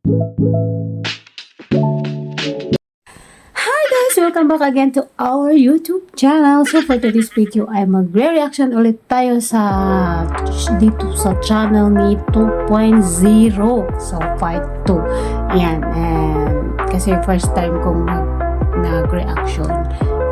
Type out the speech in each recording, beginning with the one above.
Hi guys! Welcome back again to our YouTube channel. So for today's video ay magre-reaction ulit tayo dito sa channel ni 2.0. So part 2. Ayan. And kasi first time kong nag-reaction.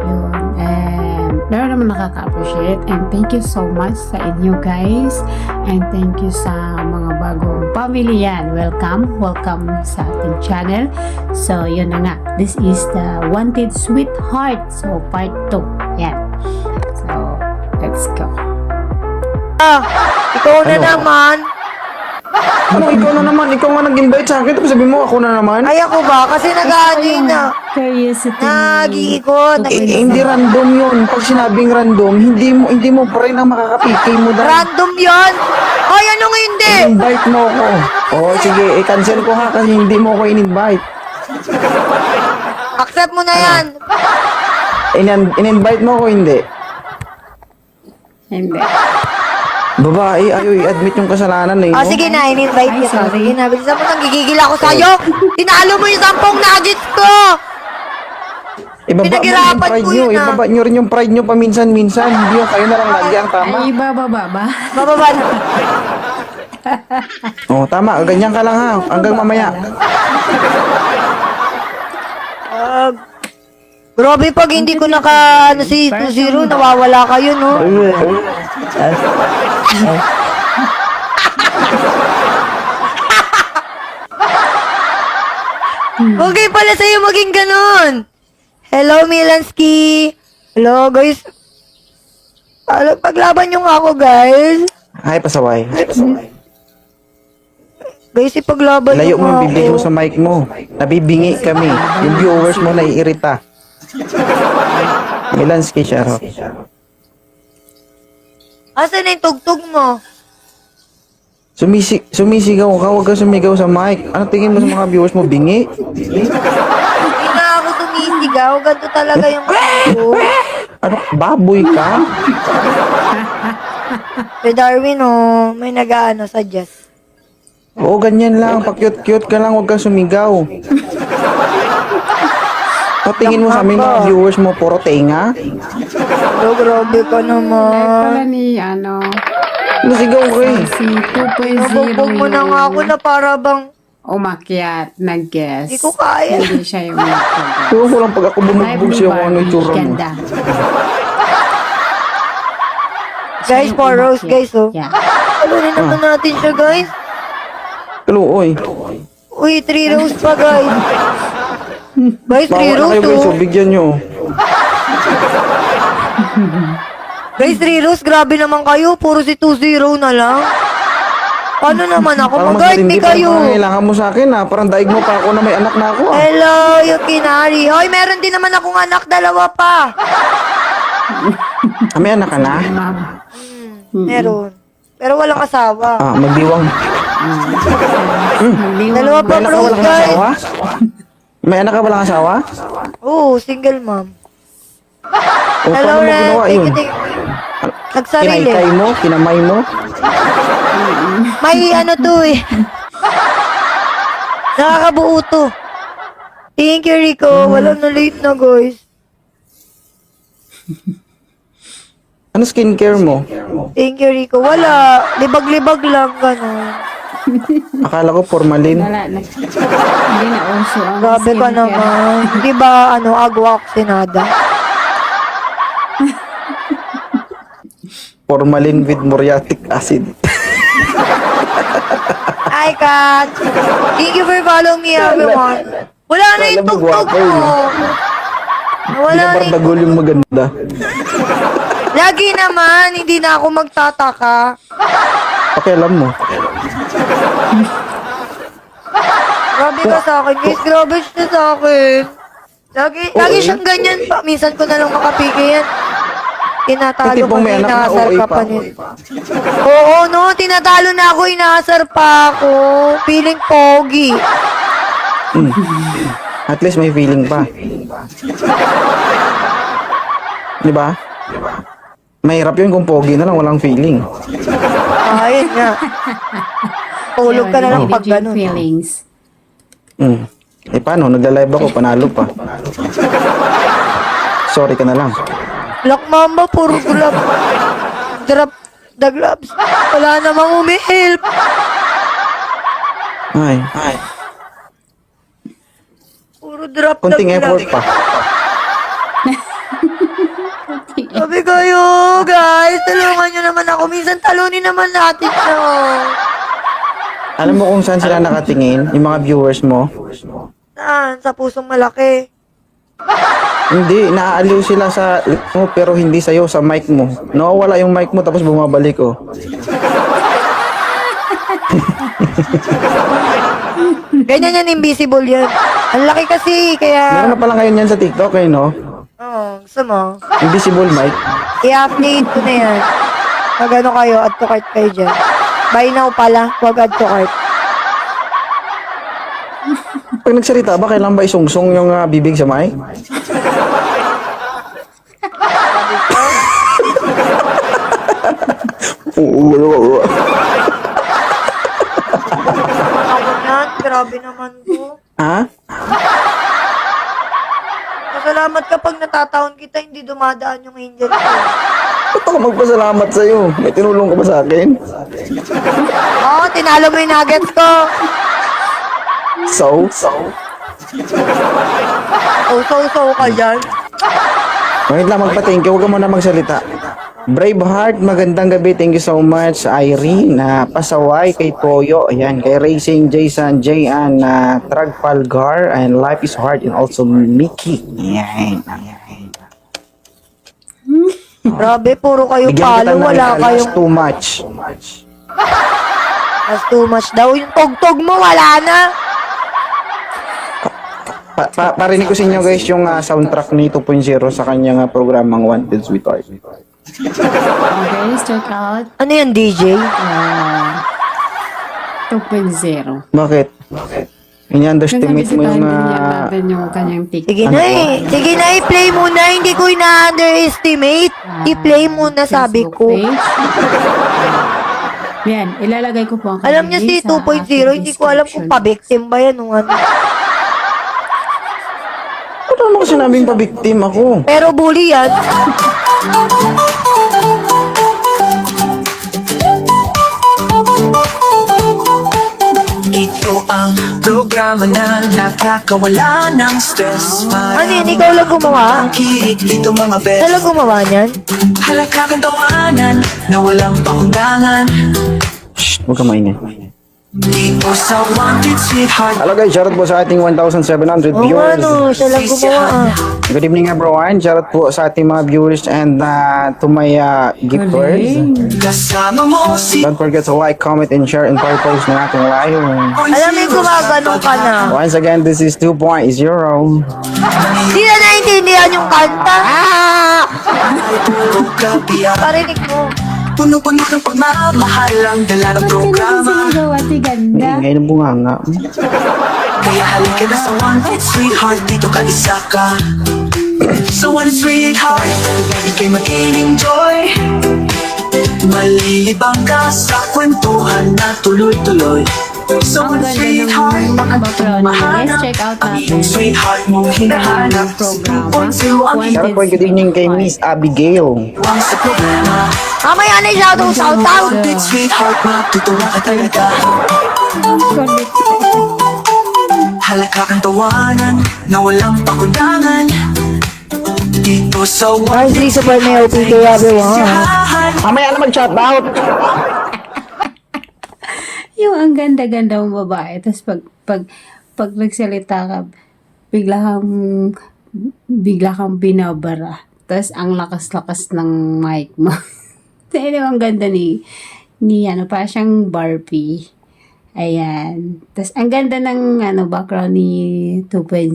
Yun. And meron naman nakaka-appreciate. And thank you so much sa inyo guys. And thank you sa mga bagong family yan. Welcome. Welcome sa ating channel. So, yun na nga. This is the Wanted Sweetheart. So, part 2. Yan. So, let's go. Ikaw na Ano? naman. Ano, ikaw na naman? Ikaw nga nag-invite sa akin. Tapos sabi mo, ako na naman? Ay ako ba? Kasi nag-aani na. Curiosity. Nag-iikot. Hindi random yun. Pag sinabing random, hindi mo pa rin ang makakapikay mo dahil. Random yon. Ay, anong hindi? Invite mo ako. Oo, sige, i-cancel ko ha kasi hindi mo ako in-invite. Accept mo na yan. In-invite mo ako, hindi. Hindi. Babae, ayaw i-admit yung kasalanan eh. Ah, no? sige na, in-invite Ay, kita. sorry. Sige na, bilisan mo nang gigigil ako sa'yo. Tinalo mo yung 10 nuggets ko. Ibaba mo Pinaghirapan yung pride ko nyo. yun, ah. Ibaba nyo rin yung pride nyo paminsan-minsan. Hindi yung kayo na lang lagi ang tama. Ay, bababa ba? Bababa na. Oo, tama. Ganyan ka lang ha. Hanggang mamaya. Grabe pag hindi ko naka, si 2-0, nawawala kayo, no? Okay pala sa'yo maging ganun. Hello, Milansky. Hello, guys. Paglaban nyo nga ako, guys. Ay, pasaway. Guys, ipaglaban Layo nyo nga mo ang ako. bibig mo sa mic mo. Nabibingi kami. Yung viewers mo naiirita. Milansky siya. Ro. Asan na yung tugtog mo? Sumisigaw ka, huwag ka sumigaw sa mic. Ano tingin mo sa mga viewers mo? Bingi? Hindi na ako tumisigaw. Ganito talaga yung ako. Ano? Baboy ka? Sir Darwin, oh, may nag-ano, suggest. Oo, ganyan lang. Pa-cute-cute ka lang, huwag ka sumigaw. O tingin mo sa amin mga viewers mo, puro tenga? Hello, grabe ka naman. Pala ni, Nasigaw ka eh. si 2.0 Nabugbog mo na nga ako na para bang umakyat, nag-guess. Hindi ko kaya. Hindi siya yung nag-guess. Ewan ko lang pag ako bumugbog siya kung ano yung tsura mo. Ganda. Guys, 4 rows, guys, oh. Yeah. Alunin naman natin siya, guys. Kaluoy. Uy, 3 rows pa, guys. Guys, 3 Bawa na rows, kayo guys, oh. so bigyan nyo. Guys, 3 rows, grabe naman kayo. Puro si 2-0 na lang. Paano naman ako? Parang Mag-guard me matindi pa kayo. yung pangangailangan mo sa akin ha. Parang daig mo pa ako na may anak na ako ah. Hello, Yukinari. Hoy, meron din naman akong anak, 2 pa. May anak ka na? Meron. Pero walang asawa. Ah, magdiwang. 2 pa, May anak ka bro, walang guys. asawa? May anak ka walang asawa? Oo, single mom. O Hello, paano mo Ren. ginawa yun? Nagsarili. Kinaitay mo? Kinamay mo? May ano to eh. Nakakabuo to. Thank you, Rico. Walang na late na, guys. Ano skincare mo? Thank you, Rico. Wala. Libag-libag lang, gano'n. Akala ko formalin. Wala na. Hindi na uso ang Grabe ka skincare. naman. Di ba, agwa oxinada? Formalin with muriatic acid. Hi, Kat. Thank you for following me, everyone. Wala na yung Alam mo, tugtog gwapo yun, ko. Wala na yung... Pinabardagol yung maganda. Lagi naman, hindi na ako magtataka. Pakialam mo. Grabe ka sa akin, guys. Grabe siya sa akin. Lagi siyang ganyan pa. Minsan ko na lang makapigil yan. Tinatalo Yung ko tipong may na, anak na inaasar OA ka pa. pa niya. Oo, no. Tinatalo na ako, inaasar pa ako. Feeling pogi. At least may feeling pa. Di ba? Mahirap yun kung pogi na lang, walang feeling. Ayun nga. Tulog ka na lang pag Legit ganun. feelings. Eh paano? Nagla-live ako, panalo pa. Sorry ka na lang. Black Mamba, puro glove. Drop the gloves. Wala namang umi-help. Ay. Puro drop the Konting effort gloves. pa. Sabi kayo, guys, tulungan nyo naman ako. Minsan talunin naman natin siya. Alam mo kung saan sila nakatingin? Yung mga viewers mo? Saan? Sa pusong malaki. Hindi, naaaliw sila sa mo pero hindi sa'yo, sa mic mo. Nawawala yung mic mo tapos bumabalik, oh. Ganyan yan, invisible yan. Ang laki kasi, kaya... Meron na pala ngayon yan sa TikTok, eh, no? Oo, gusto mo? Invisible mic. I-update ko na yan. Pag ano kayo, add to cart kayo dyan. Buy now pala, wag add to cart. Pag nagsalita ba, kailan ba isungsong yung bibig sa mic? Ako yan, grabe naman to. Ha? Masalamat kapag natataon kita, hindi dumadaan yung angel ko. Ba't ako magpasalamat sa'yo? May tinulong ka ba sa akin? Oo, tinalo mo yung nuggets ko. So? So ka dyan. Wait lang, magpa-thank you. Huwag ka muna magsalita. Braveheart, magandang gabi. Thank you so much. Irene, pasaway kay Toyo. Ayan, kay Racing, Jason, Jayan, Tragpalgar, and Life is Hard, and also Mickey. Ayan. Grabe, puro kayo Bigyan kita palo, ng wala last kayong... too much. That's too much daw. Yung tugtog mo, wala na. Parinig ko sa inyo guys yung soundtrack ni 2.0 sa kanyang programang Wanted Sweetheart. Okay, let's check out Ano yan, DJ? 2.0. Bakit? Ini-underestimate mo yung... natin yung kanyang TikTok. Sige na eh. Sige na, i-play muna. Hindi ko ina-underestimate. I-play muna, sabi Facebook ko. page. Yan, ilalagay ko po ang Alam niya kanyang si link sa 2.0, aking hindi ko alam kung description. pa-victim ba yan o ano. Ano mo sinabing pa-victim ako? Pero bully yan. Ito ang programa na nakakawala ng stress. Ano yan, ikaw lang gumawa? Ang kilig dito mga best. Ikaw lang gumawa niyan? Halakang tawanan na walang pakundangan. Shh, huwag ka maingay. Dito sa Wanted Sweetheart. Hello guys, shoutout po sa ating 1,700 Oo viewers. ano, siya lang gumawa ah. Good evening everyone. Shoutout po sa ating mga viewers and to my gifters. Galing. Kasama mo si Don't forget to like, comment, and share and post na nating live. Alam mo yung gumagano ka na. Once again, this is 2.0. Hindi na naintindihan yung kanta. Puro kapiyak. Parinig mo. Puno-puno ng pagmamahal ang dala ng Ba't programa. sinasaw ate ganda? Ngayon ang bunganga. Kaya halika na sa Wanted Sweetheart. Dito ka isa ka. Sa Wanted Sweetheart, ika'y mag-enjoy. Malilibang ka sa kwentuhan na tuloy-tuloy. Sa Ang Wanted ganda ng Sweetheart, background niya. Let's check out ang natin iyong sweetheart mo hinahanap. programa. 2.0 ang Shoutout po good evening kay Miss Abigail. iwang sa problema. Mamaya na yung shoutout. Wanted Sweetheart, matutuwa ka talaga. Halaka kang tawanan na walang pakundangan. Dito sa Honestly, super may OPK everyone. Mamaya na mag-shoutout. Yung ang ganda-ganda mong babae. Tapos pag nagsalita ka, bigla kang binabara. Tapos ang lakas-lakas ng mic mo. Ano ang ganda ni ano pa siyang Barbie. Ayan. Tapos ang ganda ng background ni 2.0.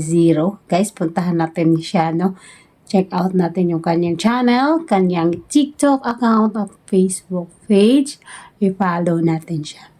Guys, puntahan natin siya, no? Check out natin yung kanyang channel, kanyang TikTok account at Facebook page. I-follow natin siya.